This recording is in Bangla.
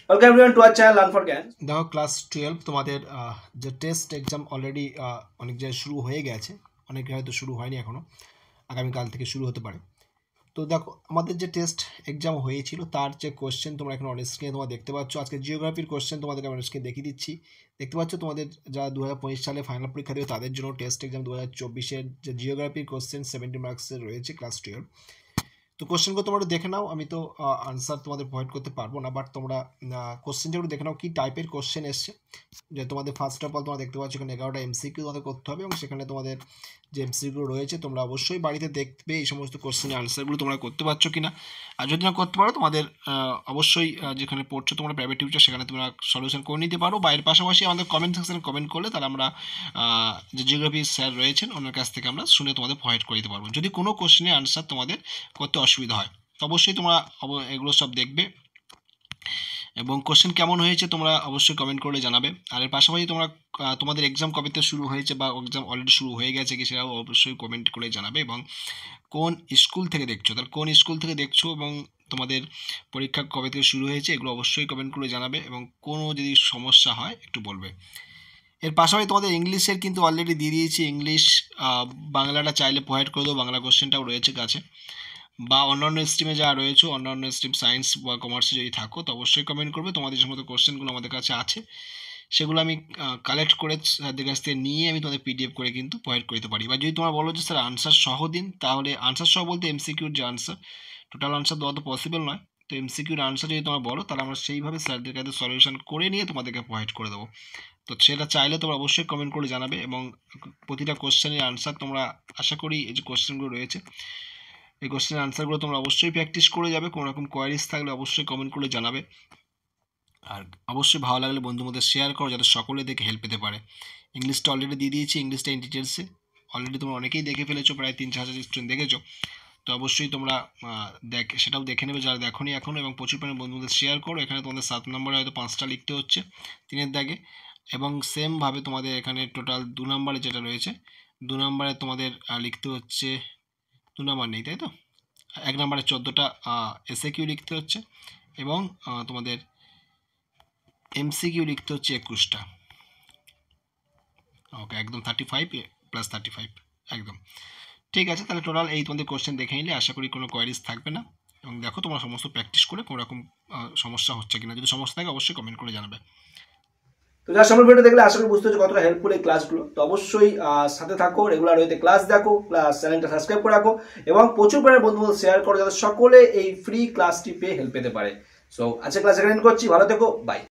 Welcome everyone to our channel Learn for জ্ঞান। দেখো ক্লাস 12 তোমাদের যে টেস্ট এক্সাম অলরেডি অনেক জায়গায় শুরু হয়ে গেছে, অনেকে হয়তো শুরু হয়নি এখনও, আগামীকাল থেকে শুরু হতে পারে। তো দেখো আমাদের যে টেস্ট এক্সাম হয়েছিল তার যে কোশ্চেন তোমরা এখন অন স্ক্রিনে তোমরা দেখতে পাচ্ছ। আজকে জিওগ্রাফির কোশ্চেন তোমাদেরকে অন স্ক্রিনে দেখিয়ে দিচ্ছি। দেখতে পাচ্ছ তোমাদের যারা 2025 সালে ফাইনাল পরীক্ষা দেবে তাদের জন্য টেস্ট এক্সাম 2024-এর যে জিওগ্রাফির কোশ্চেন 70 মার্কসের রয়েছে ক্লাস 12। তো কোশ্চেনগুলো তোমরা দেখে নাও, আমি তো আনসার তোমাদের প্রোভাইড করতে পারবো না, বাট তোমরা কোশ্চেনগুলো দেখে নাও কী টাইপের কোশ্চেন এসছে। যে তোমাদের ফার্স্ট অফ অল তোমরা দেখতে পাচ্ছ এখানে 11টা এমসিকিউ তোমাদের করতে হবে, এবং সেখানে তোমাদের যে এমসিকিউ রয়েছে তোমরা অবশ্যই বাড়িতে দেখবে এই সমস্ত কোশ্চেনের আনসারগুলো তোমরা করতে পারছো কিনা। আর যদি না করতে পারো তোমাদের অবশ্যই যেখানে পড়ছো তোমরা প্রাইভেট টিউটার সেখানে তোমরা সলিউশন করে নিতে পারো, বা এর পাশাপাশি আমাদের কমেন্ট সেকশনে কমেন্ট করলে তাহলে আমরা যে জিওগ্রাফি স্যার রয়েছেন ওনার কাছ থেকে আমরা শুনে তোমাদের প্রোভাইড করে দিতে পারবো। যদি কোনো কোশ্চেনের আনসার তোমাদের করতে অসুবিধা হয় তো অবশ্যই তোমরা এগুলো সব দেখবে, এবং কোশ্চেন কেমন হয়েছে তোমরা অবশ্যই কমেন্ট করে জানাবে। আর এর পাশাপাশি তোমরা তোমাদের এক্সাম কবে থেকে শুরু হয়েছে বা এক্সাম অলরেডি শুরু হয়ে গেছে কি সেটাও অবশ্যই কমেন্ট করে জানাবে, এবং কোন স্কুল থেকে দেখছো, তাহলে কোন স্কুল থেকে দেখছো এবং তোমাদের পরীক্ষা কবে থেকে শুরু হয়েছে এগুলো অবশ্যই কমেন্ট করে জানাবে, এবং কোনো যদি সমস্যা হয় একটু বলবে। এর পাশাপাশি তোমাদের ইংলিশের কিন্তু অলরেডি দিয়ে দিয়েছি, ইংলিশ বাংলাটা চাইলে প্রোভাইড করে দেবো, বাংলা কোশ্চেনটাও রয়েছে কাছে, বা অন্যান্য স্ট্রিমে যা রয়েছে অন্যান্য স্ট্রিম সায়েন্স বা কমার্সে যদি থাকো তো অবশ্যই কমেন্ট করবে। তোমাদের যে সমস্ত কোশ্চেনগুলো আমাদের কাছে আছে সেগুলো আমি কালেক্ট করে স্যারদের কাছ থেকে নিয়ে আমি তোমাদের পিডিএফ করে কিন্তু প্রোভাইড করতে পারি। বা যদি তোমরা বলো যে স্যার আনসার সহ দিন, তাহলে আনসার সহ বলতে এমসিকিউর যে আনসার, টোটাল আনসার দেওয়া তো পসিবল নয়, তো এমসিকিউর আনসার যদি তোমরা বলো তাহলে আমরা সেইভাবে স্যারদের কাছে সলিউশন করে নিয়ে তোমাদেরকে প্রোভাইড করে দেবো। তো সেটা চাইলে তোমরা অবশ্যই কমেন্ট করে জানাবে, এবং প্রতিটা কোশ্চেনের আনসার তোমরা আশা করি এই যে কোশ্চেনগুলো রয়েছে এই কোশ্চেনের আনসারগুলো তোমরা অবশ্যই প্র্যাকটিস করে যাবে। কোনো রকম কোয়ারিজ থাকলে অবশ্যই কমেন্ট করে জানাবে, আর অবশ্যই ভালো লাগলে বন্ধুর মধ্যে শেয়ার করো যাতে সকলে দেখে হেল্প পেতে পারে। ইংলিশটা অলরেডি দিয়ে দিয়েছি, ইংলিশটা ইন ডিটেলসে অলরেডি তোমরা অনেকেই দেখে ফেলেছো, প্রায় 3-4 হাজার স্টুডেন্ট দেখেছো। তো অবশ্যই তোমরা সেটাও দেখে নেবে যারা দেখোনি এখন, এবং প্রচুর পরিমাণে বন্ধুদের শেয়ার করো। এখানে তোমাদের 7 নম্বরে হয়তো 5টা লিখতে হচ্ছে 3-এর দাগে, এবং সেমভাবে তোমাদের এখানে টোটাল 2 নম্বরে যেটা রয়েছে 2 নম্বরে তোমাদের লিখতে হচ্ছে 2 নম্বর নেই তাই তো, 1 নম্বরে 14টা এসএকিউ লিখতে হচ্ছে, এবং তোমাদের এমসিকিউ লিখতে হচ্ছে 21টা। ওকে, একদম 35 + 35 একদম ঠিক আছে। তাহলে টোটাল এই তোমাদের কোশ্চেন দেখে নিলে আশা করি কোনো কোয়ারিজ থাকবে না, এবং দেখো তোমরা সমস্ত প্র্যাকটিস করে কোনো রকম সমস্যা হচ্ছে কিনা, যদি সমস্যা থাকে অবশ্যই কমেন্ট করে জানাবে। তো যারা সম্পূর্ণ ভিডিও দেখলে আশা করি বুঝতে হচ্ছে কতটা হেল্পফুল এই ক্লাসগুলো। তো অবশ্যই সাথে থাকো, রেগুলার ওয়েতে ক্লাস দেখো, ক্লাস চ্যানেলটা সাবস্ক্রাইব করে রাখো, এবং প্রচুর পরিমাণে বন্ধুদের শেয়ার করো যাতে সকলে এই ফ্রি ক্লাসটি পেয়ে হেল্প পেতে পারে। সো আজকে ক্লাস এখানে এন্ড করছি, ভালো থেকো, বাই।